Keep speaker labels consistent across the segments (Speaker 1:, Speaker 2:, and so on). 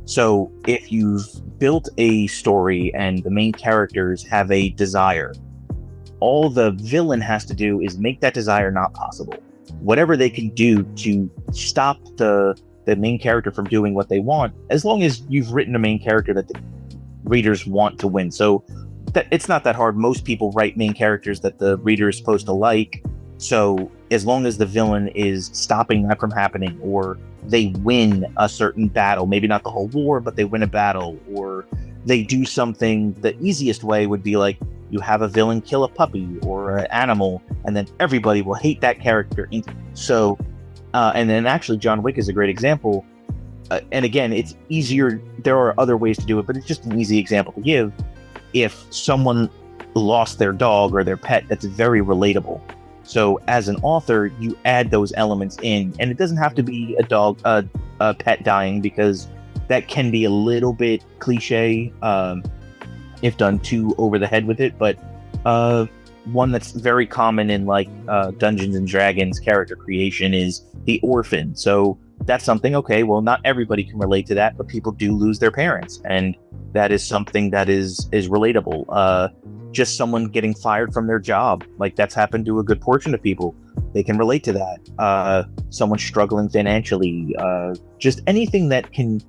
Speaker 1: So if you've built a story and the main characters have a desire, all the villain has to do is make that desire not possible. Whatever they can do to stop the main character from doing what they want, as long as you've written a main character that the readers want to win. So that it's not that hard. Most people write main characters that the reader is supposed to like. So as long as the villain is stopping that from happening, or they win a certain battle, maybe not the whole war, but they win a battle, or they do something, the easiest way would be like you have a villain kill a puppy or an animal, and then everybody will hate that character. So, and then actually John Wick is a great example. And again, it's easier. There are other ways to do it, but it's just an easy example to give. If someone lost their dog or their pet, that's very relatable. So as an author, you add those elements in, and it doesn't have to be a pet dying, because that can be a little bit cliche if done too over the head with it. But one that's very common in like Dungeons and Dragons character creation is the orphan. So that's something, okay, well, not everybody can relate to that, but people do lose their parents, and that is something that is relatable. Just someone getting fired from their job, like that's happened to a good portion of people. They can relate to that. Someone struggling financially, just anything that can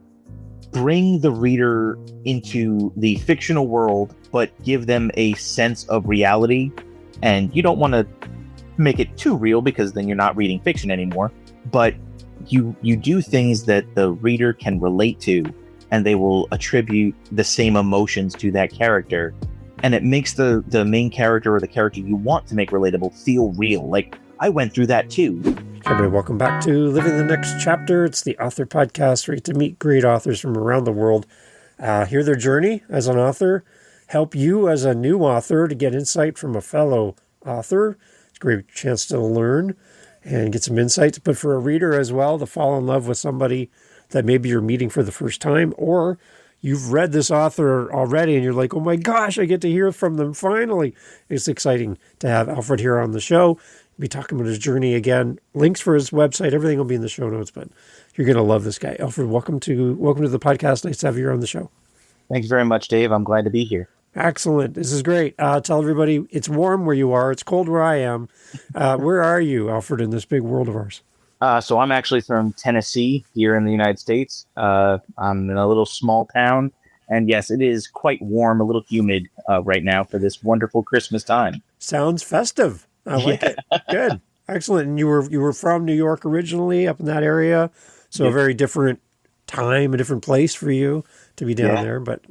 Speaker 1: bring the reader into the fictional world, but give them a sense of reality. And you don't want to make it too real, because then you're not reading fiction anymore. But you do things that the reader can relate to, and they will attribute the same emotions to that character. And it makes the main character, or the character you want to make relatable, feel real. Like, I went through that too.
Speaker 2: Everybody, welcome back to Living the Next Chapter. It's the author podcast where you get to meet great authors from around the world, hear their journey as an author, help you as a new author to get insight from a fellow author. It's a great chance to learn and get some insights, but for a reader as well, to fall in love with somebody that maybe you're meeting for the first time, or you've read this author already and you're like, oh my gosh, I get to hear from them finally. It's exciting to have Alfred here on the show. We'll be talking about his journey again. Links for his website, everything will be in the show notes, but you're going to love this guy. Alfred, welcome to the podcast. Nice to have you here on the show.
Speaker 1: Thanks very much, Dave. I'm glad to be here.
Speaker 2: Excellent. This is great. Tell everybody it's warm where you are. It's cold where I am. Where are you, Alfred, in this big world of ours?
Speaker 1: So I'm actually from Tennessee here in the United States. I'm in a little small town. And yes, it is quite warm, a little humid right now for this wonderful Christmas time.
Speaker 2: Sounds festive. I like it. Good. Excellent. And you were from New York originally, up in that area. So a very different time, a different place for you to be down there. But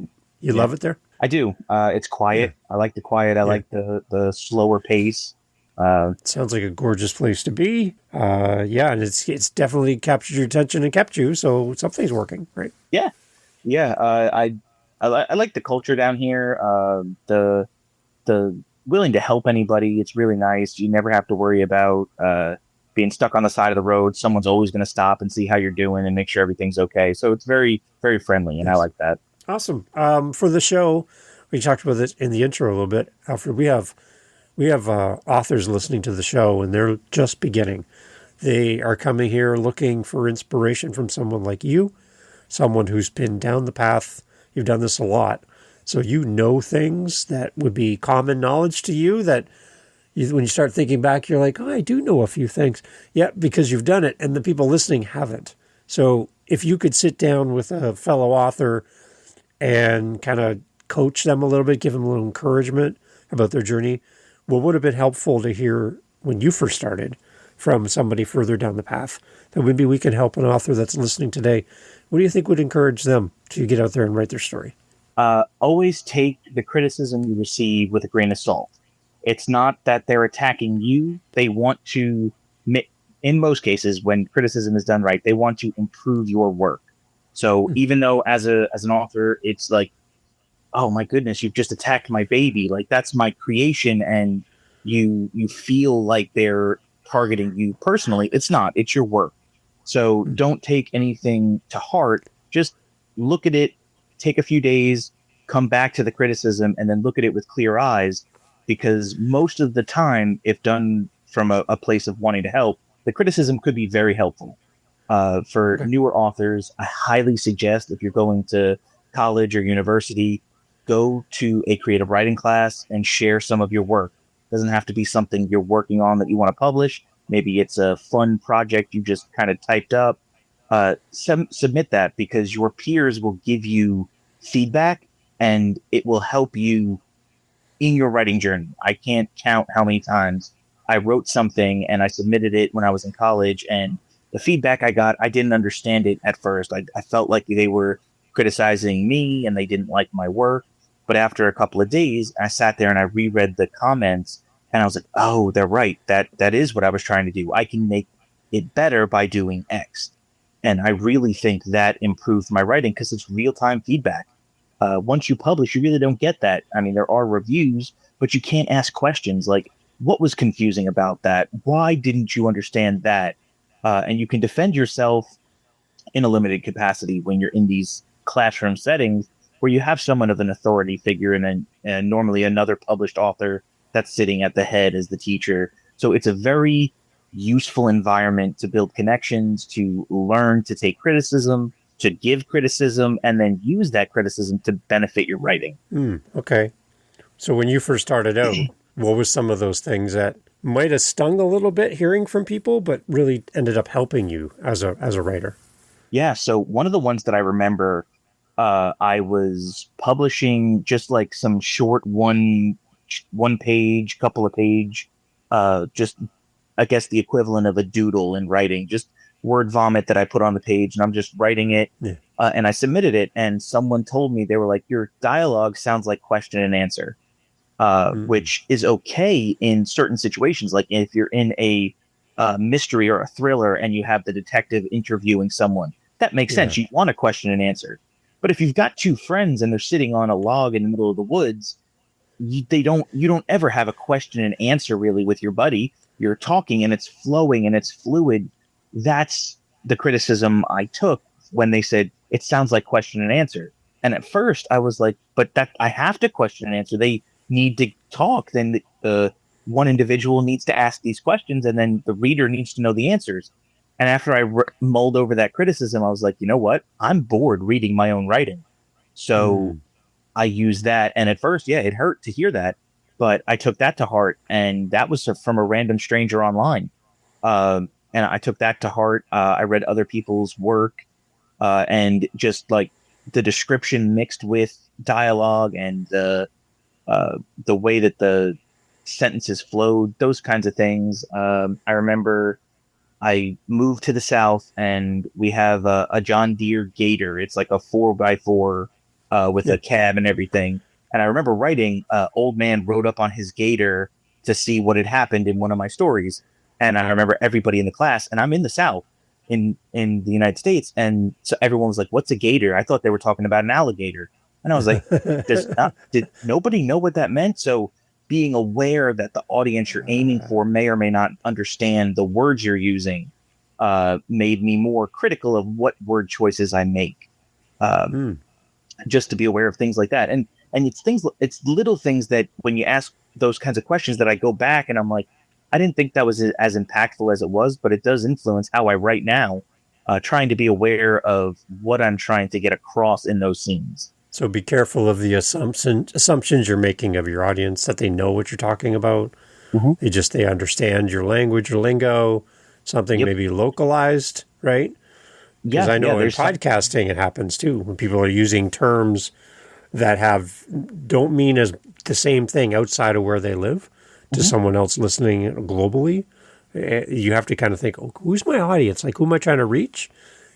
Speaker 2: you love it there?
Speaker 1: I do. It's quiet. I like the quiet. I like the slower pace.
Speaker 2: Sounds like a gorgeous place to be. And it's definitely captured your attention and kept you, so something's working, right?
Speaker 1: Yeah. I like the culture down here. The willing to help anybody. It's really nice. You never have to worry about being stuck on the side of the road. Someone's always going to stop and see how you're doing and make sure everything's okay. So it's very, very friendly, and I like that.
Speaker 2: Awesome. For the show, we talked about it in the intro a little bit. Alfred, we have authors listening to the show, and they're just beginning. They are coming here looking for inspiration from someone like you, someone who's been down the path. You've done this a lot. So you know things that would be common knowledge to you that when you start thinking back, you're like, oh, I do know a few things. Yeah, because you've done it, and the people listening haven't. So if you could sit down with a fellow author and kind of coach them a little bit, give them a little encouragement about their journey, what would have been helpful to hear when you first started from somebody further down the path that maybe we can help an author that's listening today? What do you think would encourage them to get out there and write their story?
Speaker 1: Always take the criticism you receive with a grain of salt. It's not that they're attacking you. They want to, in most cases, when criticism is done right, they want to improve your work. So even though as an author, it's like, oh my goodness, you've just attacked my baby. Like, that's my creation. And you feel like they're targeting you personally. It's not, it's your work. So don't take anything to heart. Just look at it, take a few days, come back to the criticism, and then look at it with clear eyes. Because most of the time, if done from a place of wanting to help, the criticism could be very helpful. For
Speaker 2: Okay.
Speaker 1: newer authors, I highly suggest if you're going to college or university, go to a creative writing class and share some of your work. It doesn't have to be something you're working on that you want to publish. Maybe it's a fun project you just kind of typed up. Submit that because your peers will give you feedback and it will help you in your writing journey. I can't count how many times I wrote something and I submitted it when I was in college, and the feedback I got, I didn't understand it at first. I felt like they were criticizing me and they didn't like my work. But after a couple of days, I sat there and I reread the comments and I was like, oh, they're right. That is what I was trying to do. I can make it better by doing X. And I really think that improved my writing because it's real time feedback. Once you publish, you really don't get that. I mean, there are reviews, but you can't ask questions like, what was confusing about that? Why didn't you understand that? And you can defend yourself in a limited capacity when you're in these classroom settings where you have someone of an authority figure and normally another published author that's sitting at the head as the teacher. So it's a very useful environment to build connections, to learn to take criticism, to give criticism, and then use that criticism to benefit your writing.
Speaker 2: Okay. So when you first started out, what was some of those things that might have stung a little bit hearing from people, but really ended up helping you as a writer?
Speaker 1: Yeah, so one of the ones that I remember, I was publishing just like some short one page, couple of page, just I guess the equivalent of a doodle in writing, just word vomit that I put on the page, and I'm just writing it.
Speaker 2: Yeah.
Speaker 1: And I submitted it, and someone told me they were like, "Your dialogue sounds like question and answer,"
Speaker 2: Mm.
Speaker 1: which is okay in certain situations, like if you're in a mystery or a thriller and you have the detective interviewing someone. That makes
Speaker 2: Yeah.
Speaker 1: sense. You want a question and answer. But if you've got two friends and they're sitting on a log in the middle of the woods, you don't ever have a question and answer really with your buddy. You're talking and it's flowing and it's fluid. That's the criticism I took when they said it sounds like question and answer. And at first I was like, but that I have to question and answer. They need to talk. Then one individual needs to ask these questions and then the reader needs to know the answers. And after mulled over that criticism, I was like, you know what? I'm bored reading my own writing. So
Speaker 2: Mm.
Speaker 1: I used that. And at first, yeah, it hurt to hear that, but I took that to heart. And that was from a random stranger online. And I took that to heart. I read other people's work and just like the description mixed with dialogue and the way that the sentences flowed, those kinds of things. I remember I moved to the South and we have a John Deere Gator. It's like a 4x4 with
Speaker 2: Yeah.
Speaker 1: a cab and everything. And I remember writing, Old Man rode up on his Gator to see what had happened in one of my stories. And I remember everybody in the class, and I'm in the South in the United States. And so everyone was like, what's a Gator? I thought they were talking about an alligator. And I was like, did nobody know what that meant? So being aware that the audience you're aiming for may or may not understand the words you're using made me more critical of what word choices I make. Um,
Speaker 2: Mm.
Speaker 1: just to be aware of things like that, and it's little things that when you ask those kinds of questions that I go back and I'm like, I didn't think that was as impactful as it was, but it does influence how I write now. Trying to be aware of what I'm trying to get across in those scenes.
Speaker 2: So be careful of the assumptions you're making of your audience, that they know what you're talking about.
Speaker 1: Mm-hmm.
Speaker 2: They understand your language, your lingo, something
Speaker 1: Yep.
Speaker 2: maybe localized, right? Because
Speaker 1: Yeah.
Speaker 2: I
Speaker 1: Yeah.
Speaker 2: know in
Speaker 1: There's some.
Speaker 2: podcasting it happens too, when people are using terms that don't mean as the same thing outside of where they live to
Speaker 1: Mhm.
Speaker 2: someone else listening globally. You have to kind of think, oh, who's my audience? Like, who am I trying to reach?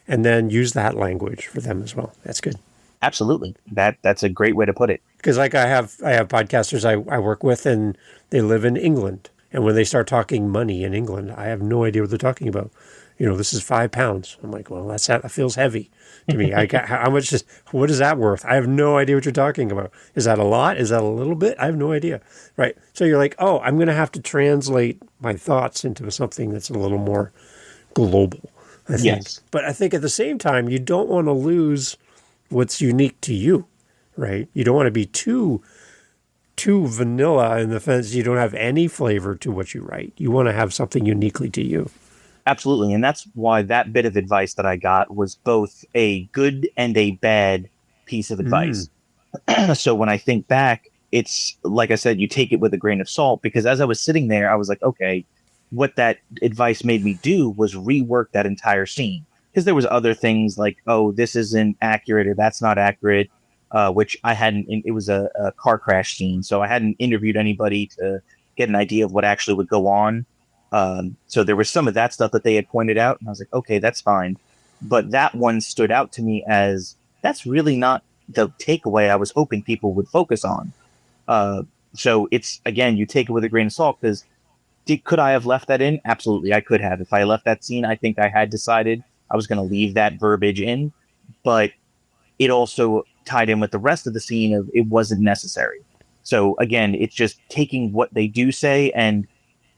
Speaker 2: And then use that language for them as well. That's good.
Speaker 1: Absolutely. That's a great way to put it.
Speaker 2: Because like I have podcasters I work with, and they live in England. And when they start talking money in England, I have no idea what they're talking about. This is £5. I'm like, well, that feels heavy to me. I got how much what is that worth? I have no idea what you're talking about. Is that a lot? Is that a little bit? I have no idea. Right. So you're like, oh, I'm going to have to translate my thoughts into something that's a little more global, I think.
Speaker 1: Yes.
Speaker 2: But I think at the same time, you don't want to lose what's unique to you, right? You don't want to be too vanilla in the sense you don't have any flavor to what you write. You want to have something uniquely to you.
Speaker 1: Absolutely. And that's why that bit of advice that I got was both a good and a bad piece of
Speaker 2: Mm.
Speaker 1: advice. So when I think back, it's like I said, you take it with a grain of salt because as I was sitting there, I was like, okay, what that advice made me do was rework that entire scene because there was other things like, oh, this isn't accurate or that's not accurate, which I hadn't. It was a car crash scene, so I hadn't interviewed anybody to get an idea of what actually would go on. So there was some of that stuff that they had pointed out, and I was like, okay, that's fine. But that one stood out to me as that's really not the takeaway I was hoping people would focus on. Uh, so it's again, you take it with a grain of salt because could I have left that in? Absolutely, I could have. If I left that scene, I think I had decided I was going to leave that verbiage in, but it also tied in with the rest of the scene of it wasn't necessary. So again, it's just taking what they do say and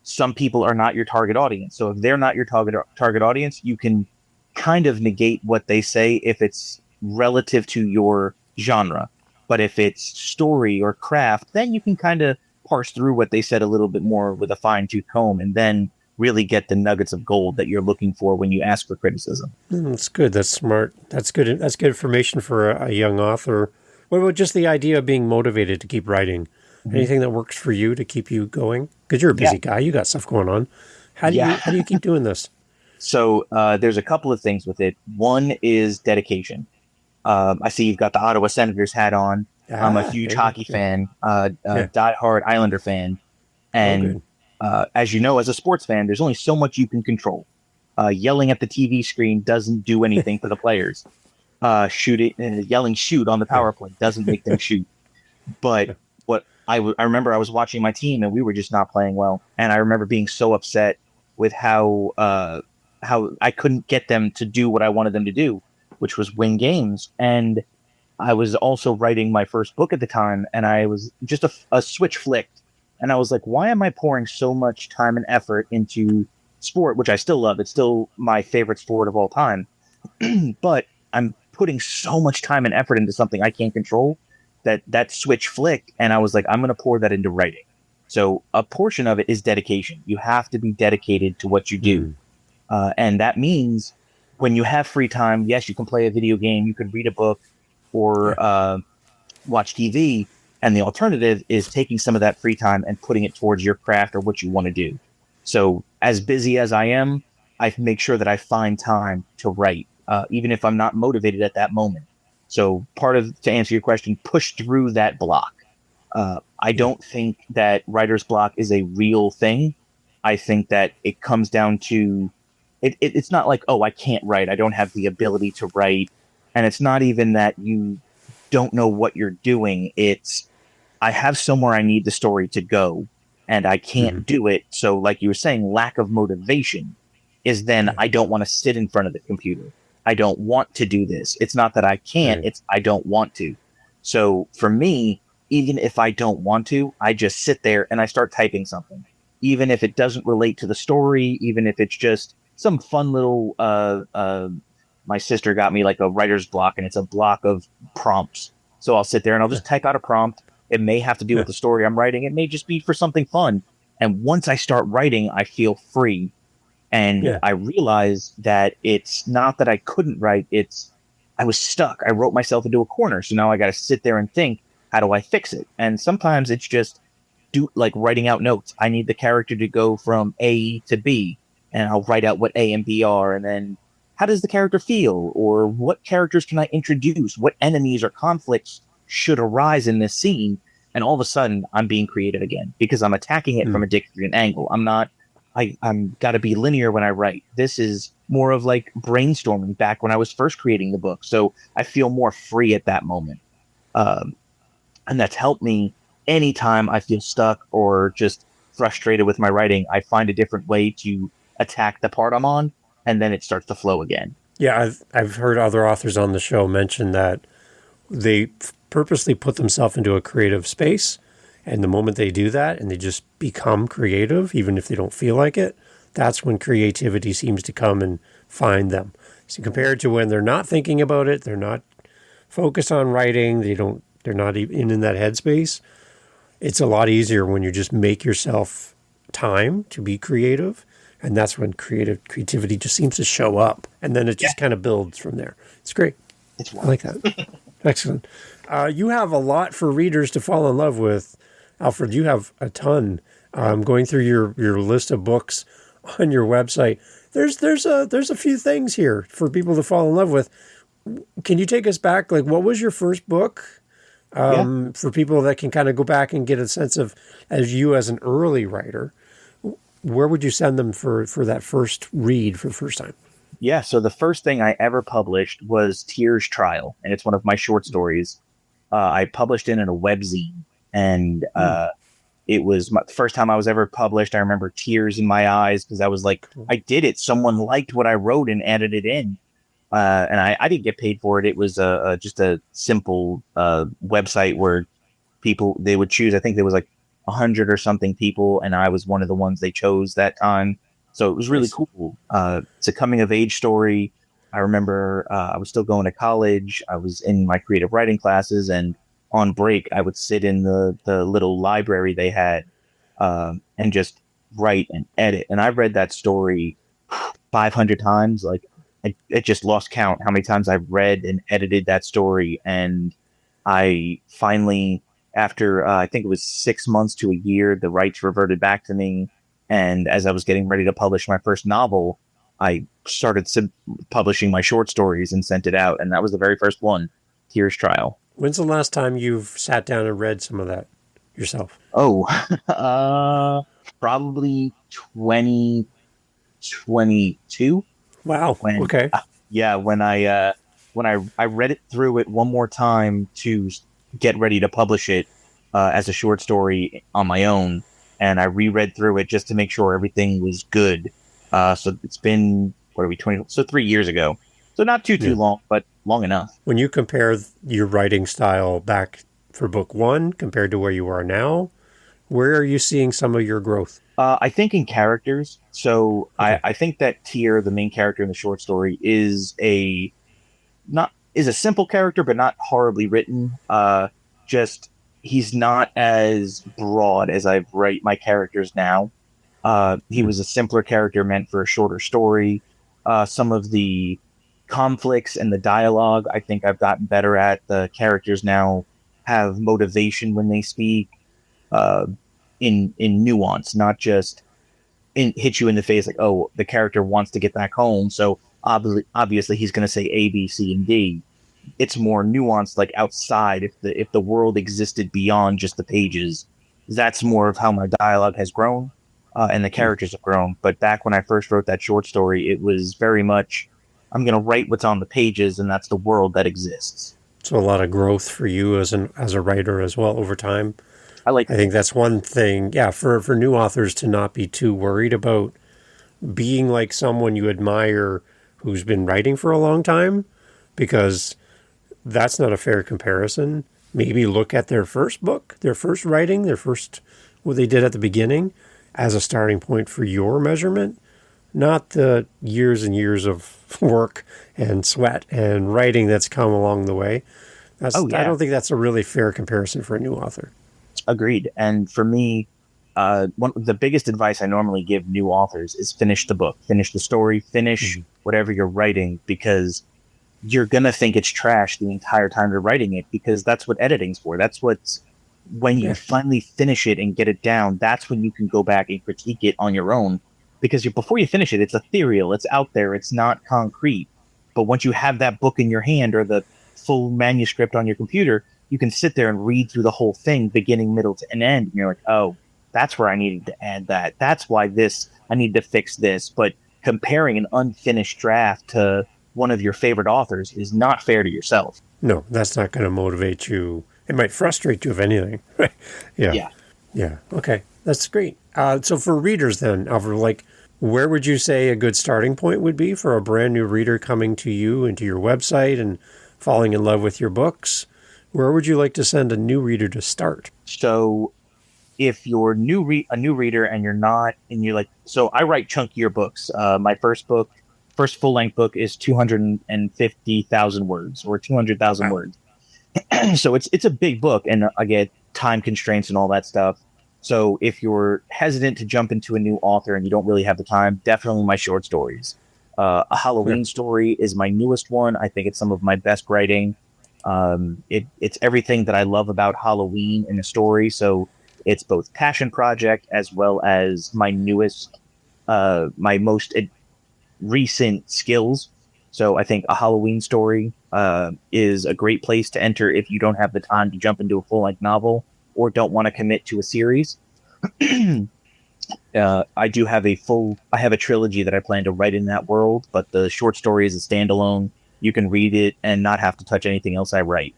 Speaker 1: some people are not your target audience. So if they're not your target audience, you can kind of negate what they say if it's relative to your genre. But if it's story or craft, then you can kind of parse through what they said a little bit more with a fine tooth comb and then really get the nuggets of gold that you're looking for when you ask for criticism.
Speaker 2: That's good. That's smart. That's good. That's good information for a young author. What about just the idea of being motivated to keep writing?
Speaker 1: Mm-hmm.
Speaker 2: Anything that works for you to keep you going? Because you're a
Speaker 1: Yeah.
Speaker 2: busy guy. You got stuff going on.
Speaker 1: Yeah.
Speaker 2: How do you keep doing this?
Speaker 1: So there's a couple of things with it. One is dedication. I see you've got the Ottawa Senators hat on. I'm a
Speaker 2: Ah,
Speaker 1: huge
Speaker 2: there you
Speaker 1: hockey
Speaker 2: go.
Speaker 1: fan,
Speaker 2: Yeah.
Speaker 1: diehard Islander fan,
Speaker 2: Oh,
Speaker 1: and
Speaker 2: good.
Speaker 1: as you know, as a sports fan, there's only so much you can control. Yelling at the TV screen doesn't do anything for the players. Yelling shoot on the
Speaker 2: Yeah.
Speaker 1: power play doesn't make them shoot. But I remember I was watching my team and we were just not playing well, and I remember being so upset with how I couldn't get them to do what I wanted them to do, which was win games. And I was also writing my first book at the time, and I was just a switch flicked, and I was like, why am I pouring so much time and effort into sport, which I still love? It's still my favorite sport of all time, but I'm putting so much time and effort into something I can't control that switch flicked, and I was like, I'm going to pour that into writing. So a portion of it is dedication. You have to be dedicated to what you do,
Speaker 2: Hmm.
Speaker 1: and that means when you have free time, yes, you can play a video game, you can read a book,
Speaker 2: Yeah.
Speaker 1: or watch TV. And the alternative is taking some of that free time and putting it towards your craft or what you want to do. So, as busy as I am, I make sure that I find time to write, even if I'm not motivated at that moment. So, to answer your question, push through that block. I
Speaker 2: Yeah.
Speaker 1: don't think that writer's block is a real thing. I think that it comes down to it's not like, oh, I can't write. I don't have the ability to write. And it's not even that you don't know what you're doing. It's I have somewhere I need the story to go and I
Speaker 2: Hmm.
Speaker 1: can't do it. So, like you were saying, lack of motivation is then
Speaker 2: Yeah.
Speaker 1: I don't want to sit in front of the computer. I don't want to do this. It's not that I can't,
Speaker 2: Right.
Speaker 1: it's I don't want to. So, for me, even if I don't want to, I just sit there and I start typing something. Even if it doesn't relate to the story, even if it's just some fun little my sister got me like a writer's block and it's a block of prompts. So I'll sit there and I'll
Speaker 2: Yeah.
Speaker 1: just type out a prompt. It may have to do
Speaker 2: Yeah.
Speaker 1: with the story I'm writing. It may just be for something fun. And once I start writing, I feel free. And
Speaker 2: Yeah.
Speaker 1: I realized that it's not that I couldn't write, it's I was stuck. I wrote myself into a corner. So now I got to sit there and think, how do I fix it? And sometimes it's just do like writing out notes. I need the character to go from A to B, and I'll write out what A and B are, and then how does the character feel, or what characters can I introduce, what enemies or conflicts should arise in this scene, and all of a sudden I'm being creative again because I'm attacking it
Speaker 2: Hmm.
Speaker 1: from a different angle. I'm not. I'm got to be linear when I write. This is more of like brainstorming back when I was first creating the book, so I feel more free at that moment. Um, and that's helped me anytime I feel stuck or just frustrated with my writing. I find a different way to attack the part I'm on, and then it starts to flow again.
Speaker 2: Yeah. I've heard other authors on the show mention that they purposely put themselves into a creative space. And the moment they do that and they just become creative, even if they don't feel like it, that's when creativity seems to come and find them. So compared to when they're not thinking about it, they're not focused on writing, they're not even in that headspace. It's a lot easier when you just make yourself time to be creative And that's when creativity just seems to show up. And then it just kind of builds from there. It's great.
Speaker 1: It's
Speaker 2: I like that. Excellent. You have a lot for readers to fall in love with, Alfred. You have a ton. Going through your list of books on your website, there's a few things here for people to fall in love with. Can you take us back? Like, what was your first book? For people that can kind of go back and get a sense of, as an early writer, where would you send them for that first read for the first time?
Speaker 1: Yeah, so the first thing I ever published was Tears Trial, and it's one of my short stories. I published it in a webzine, and it was the first time I was ever published. I remember tears in my eyes because I was like, I did it. Someone liked what I wrote and added it in. And I didn't get paid for it. It was just a simple website where they would choose. I think there was like 100 or something people, and I was one of the ones they chose that time. So it was really cool. It's a coming of age story. I remember I was still going to college. I was in my creative writing classes, and on break, I would sit in the little library they had and just write and edit. And I've read that story 500 times. Like, I just lost count how many times I've read and edited that story. And I finally, after I think it was 6 months to a year, the rights reverted back to me. And as I was getting ready to publish my first novel, I started publishing my short stories and sent it out. And that was the very first one, Tears Trial.
Speaker 2: When's the last time you've sat down and read some of that yourself?
Speaker 1: Oh, probably 2022.
Speaker 2: Wow. Okay.
Speaker 1: When I read it through it one more time to get ready to publish it as a short story on my own, and I reread through it just to make sure everything was good. So it's been 20? So 3 years ago. So not too long, but long enough.
Speaker 2: When you compare your writing style back for book one compared to where you are now, where are you seeing some of your growth?
Speaker 1: I think in characters. So okay. I think that Tyr, the main character in the short story, is a simple character, but not horribly written. He's not as broad as I write my characters now. He was a simpler character meant for a shorter story. Some of the conflicts and the dialogue, I think I've gotten better at. The characters now have motivation when they speak, in nuance, not just hit you in the face like, oh, the character wants to get back home, so obviously he's going to say A, B, C, and D. It's more nuanced, like outside. If the world existed beyond just the pages, that's more of how my dialogue has grown, and the characters have grown. But back when I first wrote that short story, it was very much, I'm going to write what's on the pages, and that's the world that exists.
Speaker 2: So a lot of growth for you as a writer as well over time. I think that's one thing, for new authors to not be too worried about being like someone you admire who's been writing for a long time, because that's not a fair comparison. Maybe look at their first book, their first writing, what they did at the beginning as a starting point for your measurement, not the years and years of work and sweat and writing that's come along the way. I don't think that's a really fair comparison for a new author.
Speaker 1: Agreed. And for me, the biggest advice I normally give new authors is finish the book, finish the story, finish whatever you're writing, because you're going to think it's trash the entire time you're writing it, because that's what editing's for. That's when you finally finish it and get it down, that's when you can go back and critique it on your own, because before you finish it, it's ethereal, it's out there, it's not concrete. But once you have that book in your hand or the full manuscript on your computer, you can sit there and read through the whole thing, beginning, middle to an end. And you're like, oh, that's where I needed to add that. That's why I need to fix this. But comparing an unfinished draft to one of your favorite authors is not fair to yourself.
Speaker 2: No, that's not going to motivate you. It might frustrate you, if anything. Yeah. Okay. That's great. So for readers then, Alfred, where would you say a good starting point would be for a brand new reader coming to you and to your website and falling in love with your books? Where would you like to send a new reader to start?
Speaker 1: So if you're a new reader and you're not, and you're like, so I write chunkier books. My first full-length book is 250,000 words or 200,000 words. So it's a big book, and I get time constraints and all that stuff. So if you're hesitant to jump into a new author and you don't really have the time, definitely my short stories. A
Speaker 2: Yeah.
Speaker 1: Halloween story is my newest one. I think it's some of my best writing. It's everything that I love about Halloween in a story. So it's both passion project as well as my newest, my most recent skills. So I think a Halloween story is a great place to enter if you don't have the time to jump into a full length novel or don't want to commit to a series. I have a trilogy that I plan to write in that world, but the short story is a standalone. You can read it and not have to touch anything else I write.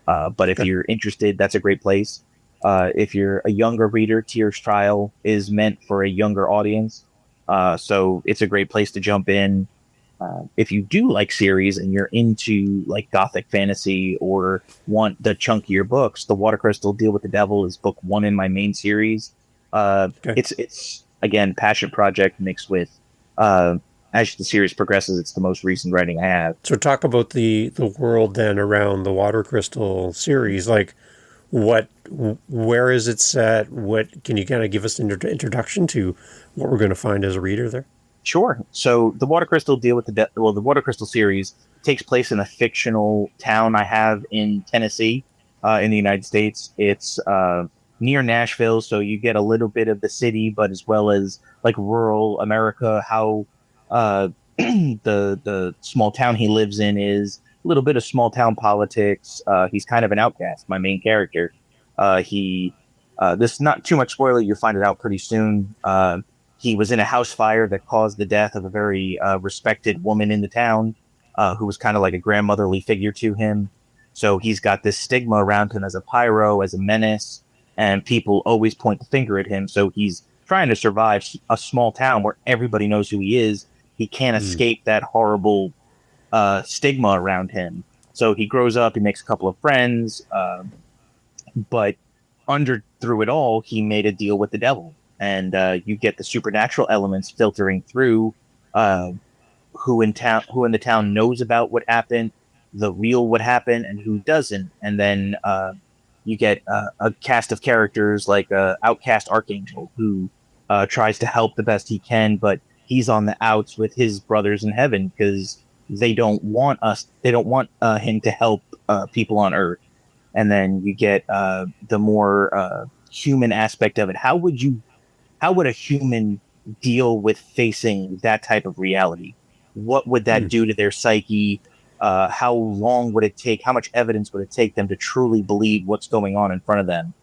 Speaker 1: But if
Speaker 2: Okay.
Speaker 1: you're interested, that's a great place. If you're a younger reader, Tears Trial is meant for a younger audience. So it's a great place to jump in. If you do like series and you're into like gothic fantasy or want the chunkier books, the Water Crystal Deal with the Devil is book one in my main series.
Speaker 2: Okay.
Speaker 1: It's again passion project mixed with as the series progresses, it's the most recent writing I have.
Speaker 2: So talk about the world then around the Water Crystal series. Like, what, where is it set? What can you kind of give us an introduction to what we're going to find as a reader there?
Speaker 1: Sure. So the Water Crystal Deal with the Water Crystal series takes place in a fictional town I have in Tennessee, in the United States. It's near Nashville, so you get a little bit of the city, but as well as like rural America. How the small town he lives in is a little bit of small town politics. He's kind of an outcast. My main character. He This is not too much spoiler. You find it out pretty soon. He was in a house fire that caused the death of a very respected woman in the town, who was kind of like a grandmotherly figure to him. So he's got this stigma around him as a pyro, as a menace, and people always point the finger at him. So he's trying to survive a small town where everybody knows who he is. He can't
Speaker 2: Mm.
Speaker 1: escape that horrible stigma around him. So he grows up, he makes a couple of friends, but under through it all, he made a deal with the devil, and you get the supernatural elements filtering through. Uh, who in the town knows about what happened, the real what happened, and who doesn't, and then you get a cast of characters like Outcast Archangel, who tries to help the best he can, but he's on the outs with his brothers in heaven because they don't want him to help people on Earth. And then you get the more human aspect of it. How would a human deal with facing that type of reality? What would that
Speaker 2: Mm.
Speaker 1: do to their psyche? How long would it take? How much evidence would it take them to truly believe what's going on in front of them?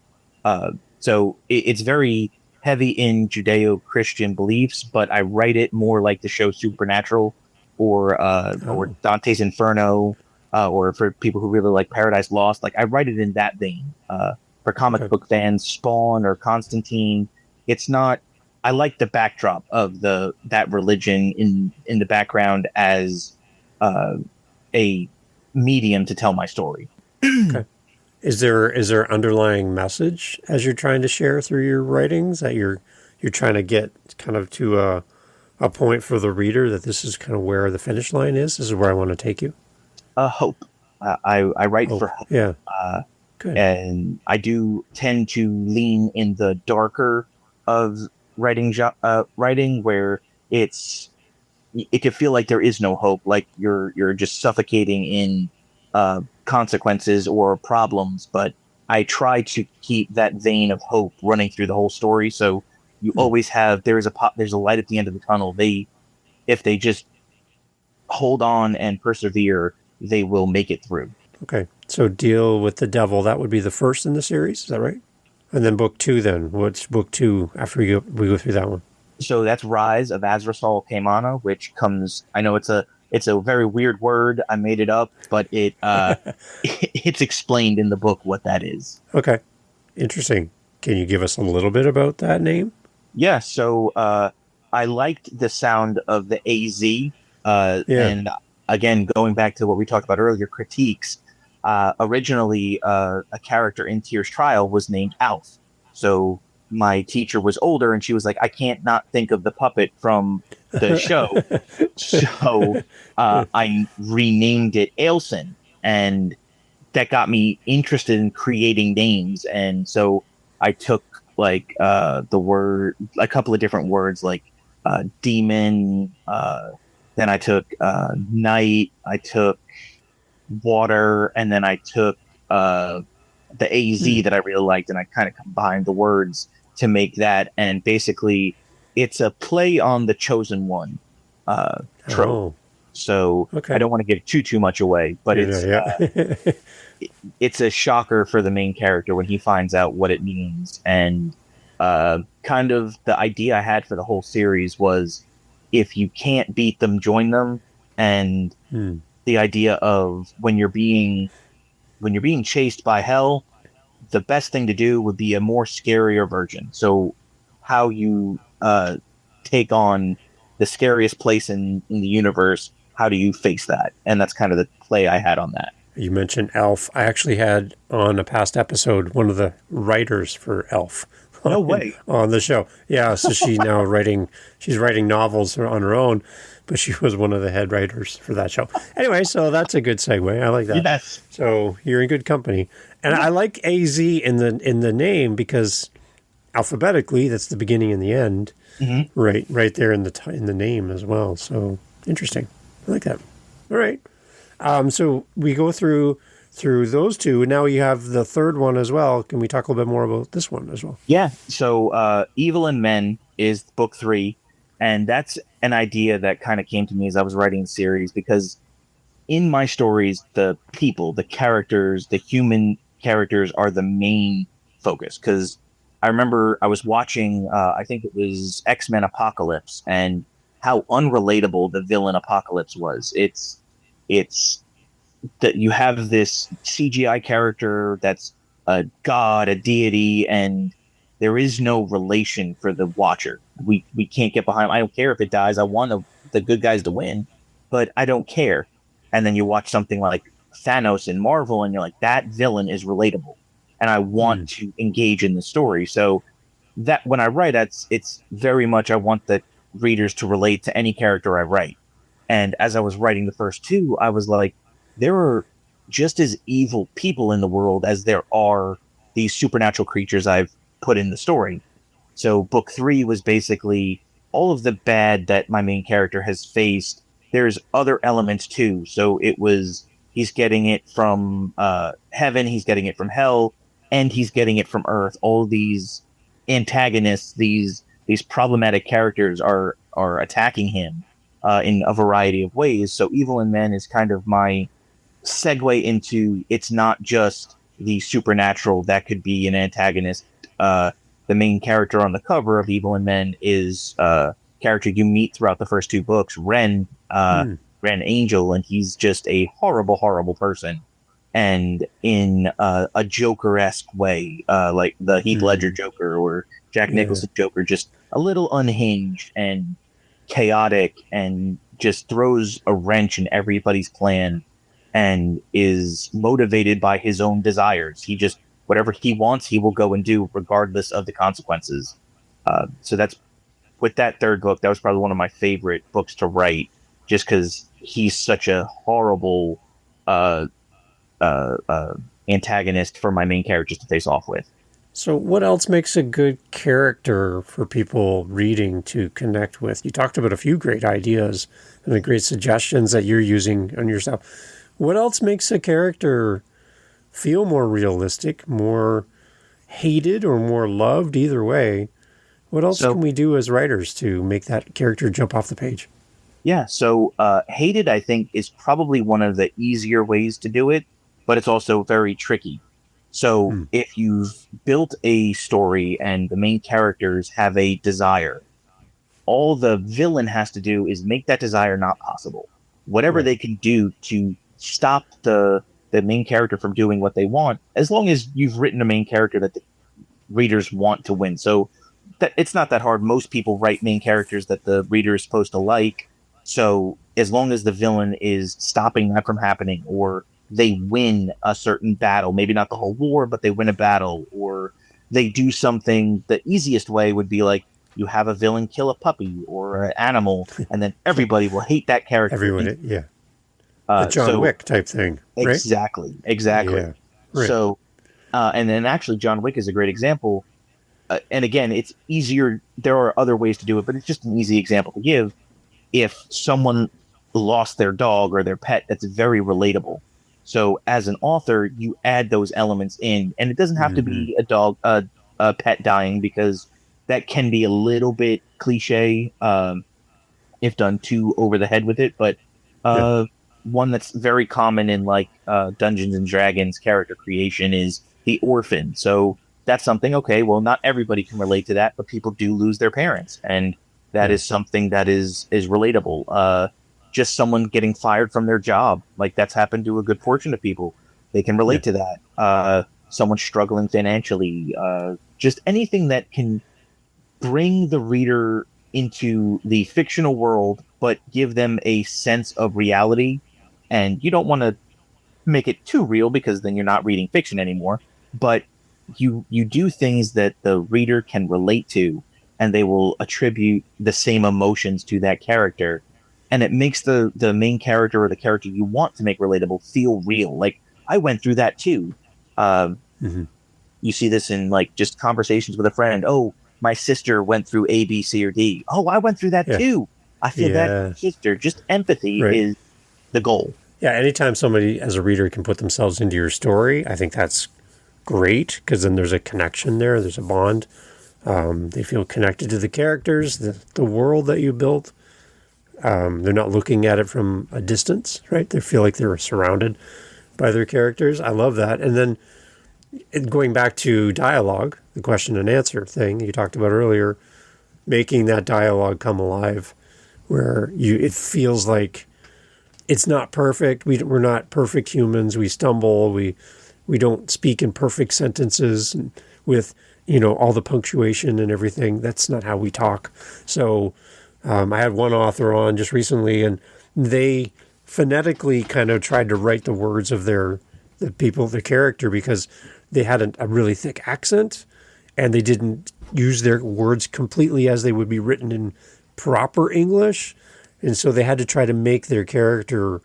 Speaker 1: It's very heavy in Judeo-Christian beliefs, but I write it more like the show Supernatural or
Speaker 2: Oh,
Speaker 1: Dante's Inferno, or for people who really like Paradise Lost. Like I write it in that vein. For comic
Speaker 2: okay.
Speaker 1: book fans, Spawn or Constantine, it's not. I like the backdrop of the that religion in the background as uh, a medium to tell my story.
Speaker 2: Okay. Is there underlying message as you're trying to share through your writings that you're trying to get kind of to a point for the reader that this is kind of where the finish line is? This is where I want to take you.
Speaker 1: Hope. I write for
Speaker 2: Hope.
Speaker 1: hope,
Speaker 2: Yeah.
Speaker 1: uh,
Speaker 2: Good.
Speaker 1: and I do tend to lean in the darker of writing where it's it can feel like there is no hope, like you're just suffocating in consequences or problems. But I try to keep that vein of hope running through the whole story, so you
Speaker 2: Hmm.
Speaker 1: always have there's a light at the end of the tunnel. They If they just hold on and persevere, they will make it through.
Speaker 2: Okay. So deal with the devil. That would be the first in the series. Is that right? And then book two. Then what's book two after we go through that one?
Speaker 1: So that's Rise of Azrael Kaimana, which comes. I know it's a very weird word. I made it up, but it it's explained in the book what that is.
Speaker 2: Okay. Interesting. Can you give us a little bit about that name?
Speaker 1: Yeah. So I liked the sound of the AZ,
Speaker 2: Yeah.
Speaker 1: and again going back to what we talked about earlier, critiques. Originally, a character in Tears Trial was named Alf. So my teacher was older, and she was like, "I can't not think of the puppet from the show." So I renamed it Ailson, and that got me interested in creating names. And so I took like the word, a couple of different words like demon. Then I took night. I took water, and then I took the
Speaker 2: Hmm.
Speaker 1: AZ that I really liked, and I kind of combined the words to make that. And basically, it's a play on the chosen one trope.
Speaker 2: Oh,
Speaker 1: So I
Speaker 2: okay.
Speaker 1: don't want to give too much away, but
Speaker 2: Yeah.
Speaker 1: it's a shocker for the main character when he finds out what it means. And kind of the idea I had for the whole series was if you can't beat them, join them. And
Speaker 2: Hmm.
Speaker 1: the idea of when you're being chased by hell, the best thing to do would be a more scarier version. So how you take on the scariest place in the universe, how do you face that? And that's kind of the play I had on that.
Speaker 2: You mentioned Elf. I actually had on a past episode one of the writers for Elf
Speaker 1: No
Speaker 2: on,
Speaker 1: way.
Speaker 2: on the show. Yeah, so she's writing novels on her own, but she was one of the head writers for that show. Anyway, so that's a good segue. I like that.
Speaker 1: Yes.
Speaker 2: So you're in good company, and I like AZ in the name because alphabetically that's the beginning and the end,
Speaker 1: Mm-hmm.
Speaker 2: right there in the name as well. So interesting. I like that. All right. So we go through those two. Now you have the third one as well. Can we talk a little bit more about this one as well?
Speaker 1: Yeah. So Evil and Men is book three. And that's an idea that kind of came to me as I was writing the series because in my stories, the people, the characters, the human characters are the main focus. Because I remember I was watching, I think it was X-Men Apocalypse, and how unrelatable the villain Apocalypse was. It's that you have this CGI character that's a god, a deity, and there is no relation for the watcher. We can't get behind him. I don't care if it dies. I want the good guys to win, but I don't care. And then you watch something like Thanos in Marvel, and you're like, that villain is relatable, and I
Speaker 2: Hmm.
Speaker 1: want to engage in the story. So that when I write, it's very much I want the readers to relate to any character I write. And as I was writing the first two, I was like, there are just as evil people in the world as there are these supernatural creatures I've put in the story. So book three was basically all of the bad that my main character has faced. There's other elements too. So it was he's getting it from heaven, he's getting it from hell, and he's getting it from earth. All these antagonists, these problematic characters are attacking him in a variety of ways. So Evil and Men is kind of my segue into it's not just the supernatural that could be an antagonist. The main character on the cover of Evil and Men is a character you meet throughout the first two books,
Speaker 2: Hmm.
Speaker 1: Ren Angel, and he's just a horrible, horrible person. And in a Joker-esque way, like the Heath Ledger
Speaker 2: Hmm.
Speaker 1: Joker or Jack
Speaker 2: Yeah.
Speaker 1: Nicholson Joker, just a little unhinged and chaotic and just throws a wrench in everybody's plan and is motivated by his own desires. He just, whatever he wants, he will go and do regardless of the consequences. So that's with that third book, that was probably one of my favorite books to write just because he's such a horrible uh, uh, uh, antagonist for my main characters to face off with.
Speaker 2: So what else makes a good character for people reading to connect with? You talked about a few great ideas and the great suggestions that you're using on yourself. What else makes a character feel more realistic, more hated, or more loved? Either way, what else
Speaker 1: So
Speaker 2: can we do as writers to make that character jump off the page?
Speaker 1: yeah, so hated, I think, is probably one of the easier ways to do it, but it's also very tricky. So
Speaker 2: Hmm.
Speaker 1: if you've built a story and the main characters have a desire, all the villain has to do is make that desire not possible. Whatever
Speaker 2: Right.
Speaker 1: they can do to stop the main character from doing what they want, as long as you've written a main character that the readers want to win. So that it's not that hard. Most people write main characters that the reader is supposed to like. So as long as the villain is stopping that from happening, or they win a certain battle, maybe not the whole war, but they win a battle, or they do something, the easiest way would be like you have a villain kill a puppy or an animal, and then everybody will hate that character.
Speaker 2: Everyone, yeah. The
Speaker 1: Uh,
Speaker 2: John
Speaker 1: so
Speaker 2: Wick type thing, right?
Speaker 1: exactly, exactly.
Speaker 2: Yeah. Right.
Speaker 1: So and then actually, John Wick is a great example. and again, it's easier. There are other ways to do it, but it's just an easy example to give. If someone lost their dog or their pet, that's very relatable. So as an author, you add those elements in, and it doesn't have to
Speaker 2: Hmm.
Speaker 1: be a pet dying, because that can be a little bit cliche. If done too over the head with it. But
Speaker 2: Yeah.
Speaker 1: uh, one that's very common in like Dungeons and Dragons character creation is the orphan. So that's something. Okay, well, not everybody can relate to that, but people do lose their parents, and that
Speaker 2: Yeah.
Speaker 1: is something that is relatable. Just someone getting fired from their job, like that's happened to a good portion of people. They can
Speaker 2: Yeah.
Speaker 1: relate to that. Someone struggling financially, just anything that can bring the reader into the fictional world, but give them a sense of reality. And you don't want to make it too real, because then you're not reading fiction anymore. But you do things that the reader can relate to, and they will attribute the same emotions to that character. And it makes the main character, or the character you want to make relatable, feel real. Like, I went through that too. Um,
Speaker 2: Hmm.
Speaker 1: you see this in like just conversations with a friend. Oh, my sister went through A, B, C, or D. Oh, I went through that
Speaker 2: Yeah.
Speaker 1: too. I feel bad for
Speaker 2: Yeah.
Speaker 1: my sister. Just empathy
Speaker 2: Right.
Speaker 1: is the goal.
Speaker 2: Yeah. Anytime somebody, as a reader, can put themselves into your story, I think that's great because then there's a connection there. There's a bond. They feel connected to the characters, the world that you built. They're not looking at it from a distance, right? They feel like they're surrounded by their characters. I love that. And then going back to dialogue, the question and answer thing you talked about earlier, making that dialogue come alive, where it feels like it's not perfect. We're not perfect humans. We stumble. We don't speak in perfect sentences and with all the punctuation and everything. That's not how we talk. So I had one author on just recently, and they phonetically kind of tried to write the words of the character, because they had a really thick accent, and they didn't use their words completely as they would be written in proper English. And so they had to try to make their character,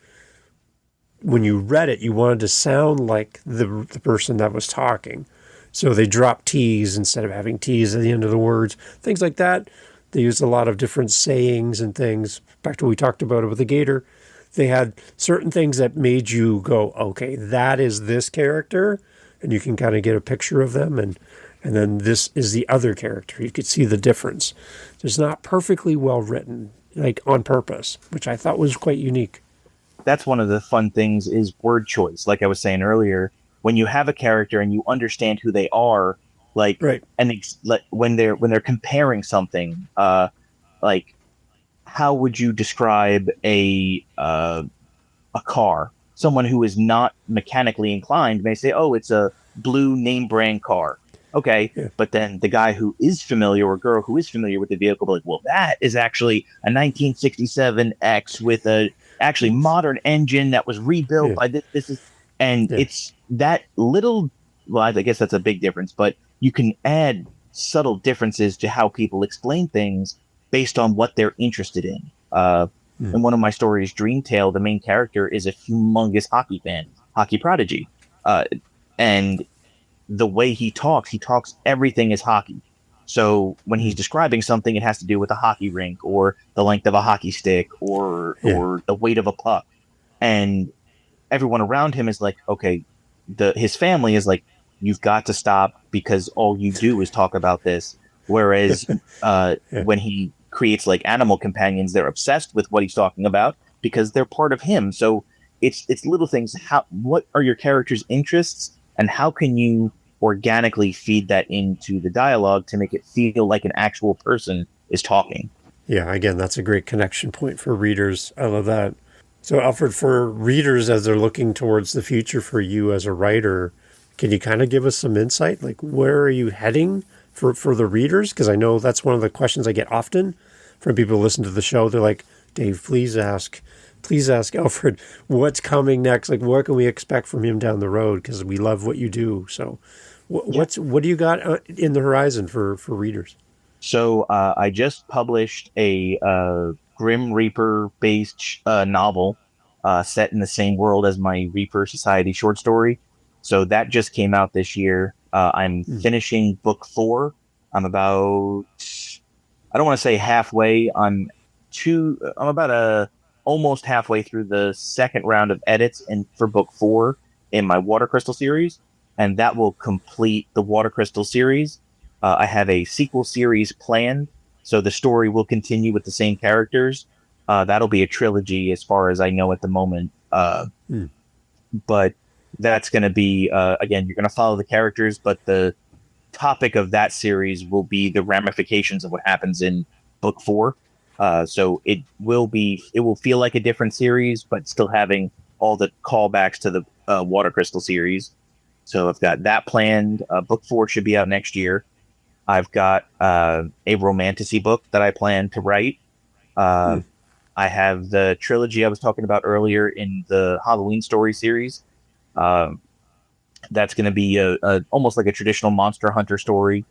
Speaker 2: when you read it, you wanted to sound like the person that was talking. So they dropped T's instead of having T's at the end of the words, things like that. They used a lot of different sayings and things. Back to what we talked about it with the gator. They had certain things that made you go, okay, that is this character. And you can kind of get a picture of them. And then this is the other character. You could see the difference. It's not perfectly well written, like on purpose, which I thought was quite unique.
Speaker 1: That's one of the fun things, is word choice. Like I was saying earlier, when you have a character and you understand who they are, like,
Speaker 2: Right.
Speaker 1: and like when they're comparing something, like, how would you describe a car? Someone who is not mechanically inclined may say, "Oh, it's a blue name brand car." Okay,
Speaker 2: Yeah.
Speaker 1: but then the guy who is familiar, or girl who is familiar with the vehicle, will be like, "Well, that is actually a 1967 X with a actually modern engine that was rebuilt
Speaker 2: Yeah.
Speaker 1: by this. This is," and
Speaker 2: Yeah.
Speaker 1: it's that little. Well, I guess that's a big difference, but you can add subtle differences to how people explain things based on what they're interested in. In one of my stories, Dream Tale, the main character is a humongous hockey fan, hockey prodigy. Uh, and the way he talks everything is hockey. So when he's describing something, it has to do with a hockey rink, or the length of a hockey stick, or
Speaker 2: Yeah.
Speaker 1: the weight of a puck. And everyone around him is like, okay, his family is like, you've got to stop, because all you do is talk about this. Whereas
Speaker 2: Yeah.
Speaker 1: when he creates like animal companions, they're obsessed with what he's talking about, because they're part of him. So it's little things. What are your character's interests, and how can you organically feed that into the dialogue to make it feel like an actual person is talking?
Speaker 2: Yeah. Again, that's a great connection point for readers. I love that. So, Alfred, for readers as they're looking towards the future for you as a writer, can you kind of give us some insight? Like, where are you heading for the readers? Because I know that's one of the questions I get often from people who listen to the show. They're like, Dave, please ask Alfred what's coming next. Like, what can we expect from him down the road? Because we love what you do. So,
Speaker 1: Yeah.
Speaker 2: what do you got in the horizon for readers?
Speaker 1: So I just published a Grim Reaper based novel set in the same world as my Reaper Society short story. So that just came out this year. I'm finishing book 4. I'm about, I don't want to say halfway. I'm about almost halfway through the second round of edits and for book 4 in my Water Crystal series, and that will complete the Water Crystal series. I have a sequel series planned, so the story will continue with the same characters. That'll be a trilogy as far as I know at the moment.
Speaker 2: Hmm.
Speaker 1: But that's going to be, again, you're going to follow the characters, but the topic of that series will be the ramifications of what happens in book 4. So it will feel like a different series, but still having all the callbacks to the Water Crystal series. So I've got that planned. Book 4 should be out next year. I've got a romantasy book that I plan to write. Uh,
Speaker 2: Hmm.
Speaker 1: I have the trilogy I was talking about earlier in the Halloween story series. Um, that's going to be a almost like a traditional monster hunter story.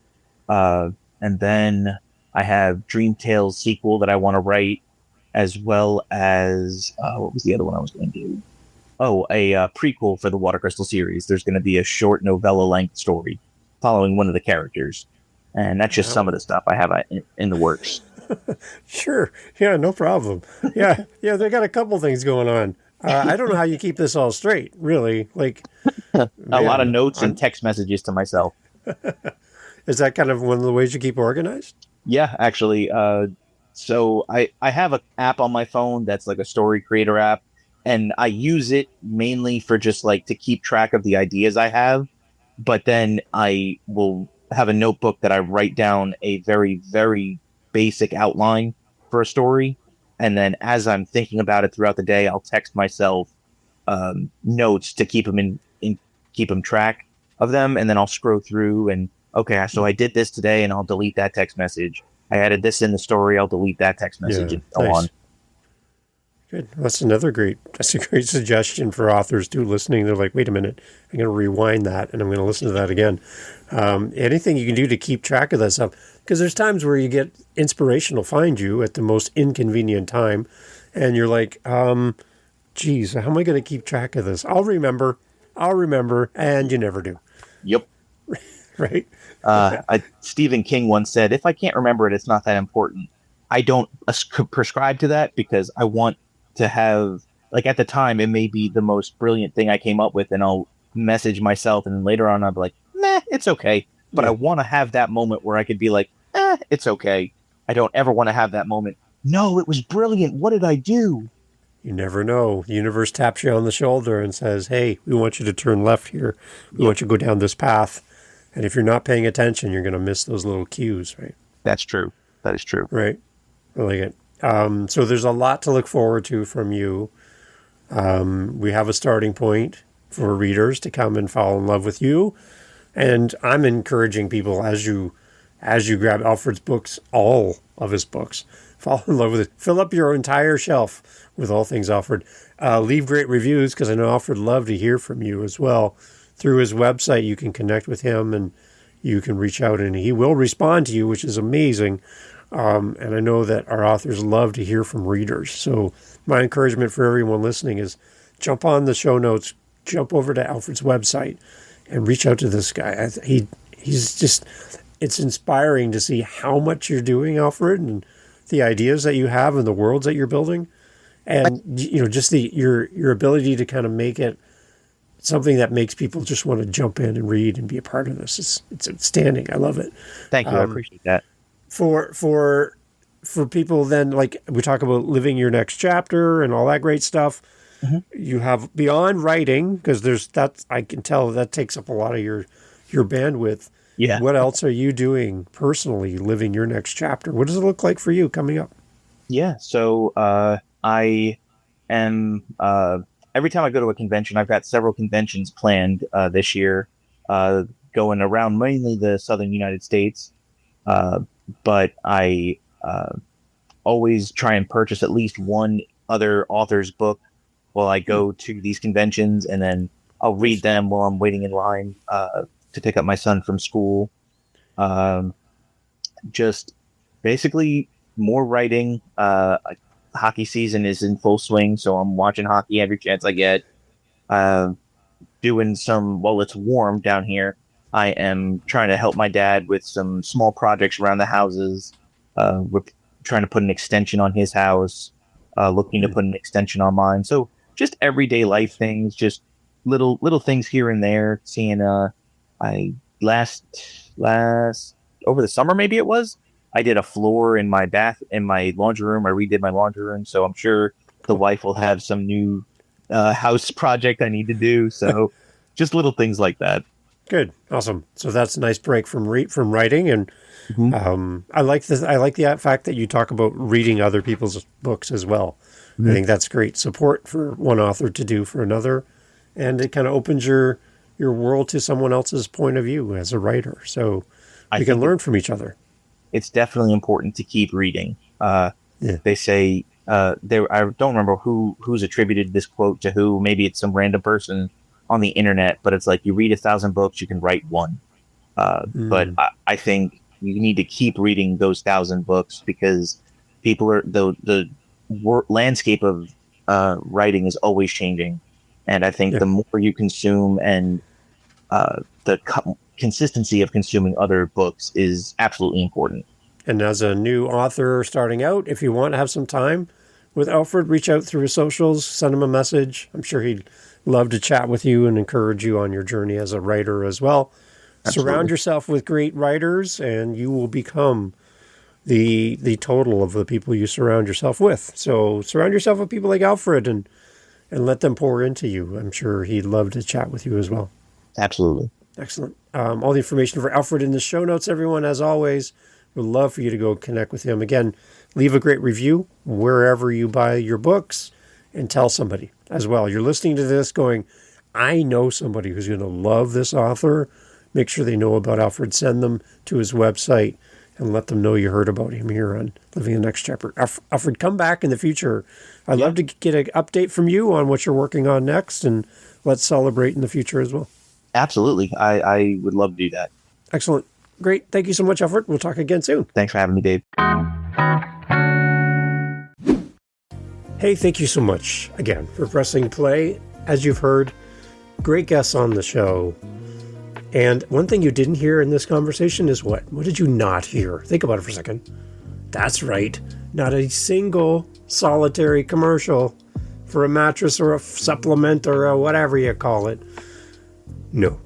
Speaker 1: And then I have Dream Tales sequel that I want to write, as well as what was the other one I was going to do? Oh, a prequel for the Water Crystal series. There's going to be a short novella length story following one of the characters, and that's just
Speaker 2: Wow.
Speaker 1: some of the stuff I have in the works.
Speaker 2: Sure. Yeah, no problem. Yeah, yeah, they got a couple things going on. I don't know how you keep this all straight, really. Like,
Speaker 1: A lot of
Speaker 2: man,
Speaker 1: notes and text messages to myself.
Speaker 2: is that kind of one of the ways you keep organized?
Speaker 1: Yeah, actually. So I have an app on my phone that's like a story creator app, and I use it mainly for just like to keep track of the ideas I have. But then I will have a notebook that I write down a very, very basic outline for a story. And then as I'm thinking about it throughout the day, I'll text myself notes to keep them track of them, and then I'll scroll through and okay, so I did this today, and I'll delete that text message. I added this in the story, I'll delete that text message,
Speaker 2: Yeah,
Speaker 1: and so on.
Speaker 2: nice. Good. That's a great suggestion for authors too listening. They're like, wait a minute, I'm going to rewind that and I'm going to listen to that again. Anything you can do to keep track of that stuff, because there's times where you get inspiration will find you at the most inconvenient time, and you're like, geez, how am I going to keep track of this? I'll remember, and you never do,
Speaker 1: Yep.
Speaker 2: right?
Speaker 1: Stephen King once said, "If I can't remember it, it's not that important." I don't prescribe to that because I want to have like at the time it may be the most brilliant thing I came up with, and I'll message myself, and then later on I'll be like, "Nah, it's okay." But I
Speaker 2: Yeah.
Speaker 1: want to have that moment where I could be like, it's okay." I don't ever want to have that moment. No, it was brilliant. What did I do?
Speaker 2: You never know. The universe taps you on the shoulder and says, hey, we want you to turn left here. We
Speaker 1: Yep,
Speaker 2: want you to go down this path. And if you're not paying attention, you're going to miss those little cues, right?
Speaker 1: that's true. That is true.
Speaker 2: Right. I like it. So there's a lot to look forward to from you. We have a starting point for readers to come and fall in love with you. And I'm encouraging people as you grab Alfred's books, all of his books, fall in love with it. Fill up your entire shelf with all things Alfred. Leave great reviews because I know Alfred would love to hear from you as well. Through his website, you can connect with him and you can reach out and he will respond to you, which is amazing. And I know that our authors love to hear from readers. So my encouragement for everyone listening is jump on the show notes, jump over to Alfred's website and reach out to this guy. He's just, it's inspiring to see how much you're doing, Alfred, and the ideas that you have and the worlds that you're building. And, you know, just your ability to kind of make it something that makes people just want to jump in and read and be a part of this. It's outstanding. I love it.
Speaker 1: Thank you. I appreciate that.
Speaker 2: For people then, like we talk about living your next chapter and all that great stuff, you have beyond writing, because there's that, I can tell that takes up a lot of your bandwidth.
Speaker 1: Yeah.
Speaker 2: What else are you doing personally, living your next chapter? What does it look like for you coming up?
Speaker 1: Yeah. So I am every time I go to a convention, I've got several conventions planned this year, going around mainly the southern United States. But I always try and purchase at least one other author's book while I go to these conventions, and then I'll read them while I'm waiting in line to pick up my son from school. Um, just basically more writing. Hockey season is in full swing, so I'm watching hockey every chance I get. Uh, Doing some, well, it's warm down here. I am trying to help my dad with some small projects around the houses. We're trying to put an extension on his house, looking to put an extension on mine. So just everyday life things, just little things here and there. Seeing I last over the summer, maybe it was, I did a floor in my laundry room. I redid my laundry room, so I'm sure the wife will have some new house project I need to do. So just little things like that.
Speaker 2: Good, awesome. So that's a nice break from writing, and
Speaker 1: Mhm.
Speaker 2: I like this. I like the fact that you talk about reading other people's books as well. I think that's great support for one author to do for another, and it kind of opens your world to someone else's point of view as a writer. So
Speaker 1: I
Speaker 2: we can
Speaker 1: think
Speaker 2: learn from each other.
Speaker 1: it's definitely important to keep reading.
Speaker 2: Yeah.
Speaker 1: They say there. I don't remember who's attributed this quote to who. Maybe it's some random person on the internet, but it's like you read 1,000 books, you can write one. But I think you need to keep reading those 1,000 books because people are the landscape of writing is always changing, and I think the more you consume and the consistency of consuming other books is absolutely important.
Speaker 2: And as a new author starting out, if you want to have some time with Alfred, reach out through his socials, send him a message. I'm sure he'd love to chat with you and encourage you on your journey as a writer as well.
Speaker 1: Absolutely.
Speaker 2: Surround yourself with great writers, and you will become the total of the people you surround yourself with. So surround yourself with people like Alfred and let them pour into you. I'm sure he'd love to chat with you as well.
Speaker 1: Absolutely.
Speaker 2: Excellent. All the information for Alfred in the show notes, everyone, as always. We'd love for you to go connect with him. Again, leave a great review wherever you buy your books and tell somebody as well. You're listening to this going, I know somebody who's going to love this author. Make sure they know about Alfred. Send them to his website and let them know you heard about him here on Living the Next Chapter. Alfred, come back in the future. I'd love to get an update from you on what you're working on next, and let's celebrate in the future as well.
Speaker 1: Absolutely. I would love to do that.
Speaker 2: Excellent. Great. Thank you so much, Alfred. We'll talk again soon.
Speaker 1: Thanks for having me, Dave.
Speaker 2: Hey, thank you so much again for pressing play. As you've heard, great guests on the show. And one thing you didn't hear in this conversation is what? What did you not hear? Think about it for a second. That's right. Not a single solitary commercial for a mattress or a supplement or a whatever you call it. No.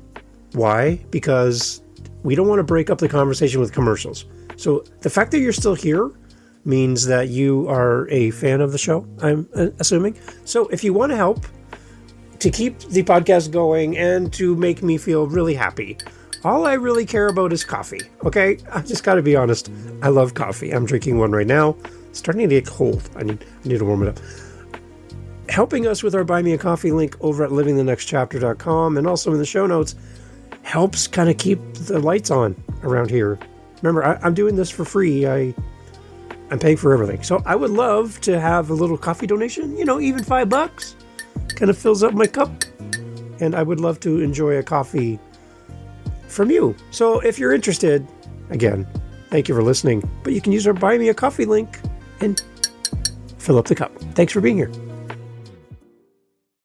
Speaker 2: Why? Because we don't want to break up the conversation with commercials. So the fact that you're still here means that you are a fan of the show, I'm assuming. So if you want to help to keep the podcast going and to make me feel really happy, all I really care about is coffee, okay? I just got to be honest. I love coffee. I'm drinking one right now. It's starting to get cold. I need to warm it up. Helping us with our Buy Me a Coffee link over at livingthenextchapter.com and also in the show notes helps kind of keep the lights on around here. Remember, I'm doing this for free. I'm paying for everything. So I would love to have a little coffee donation, even $5 kind of fills up my cup. And I would love to enjoy a coffee from you. So if you're interested, again, thank you for listening. But you can use our Buy Me a Coffee link and fill up the cup. Thanks for being here.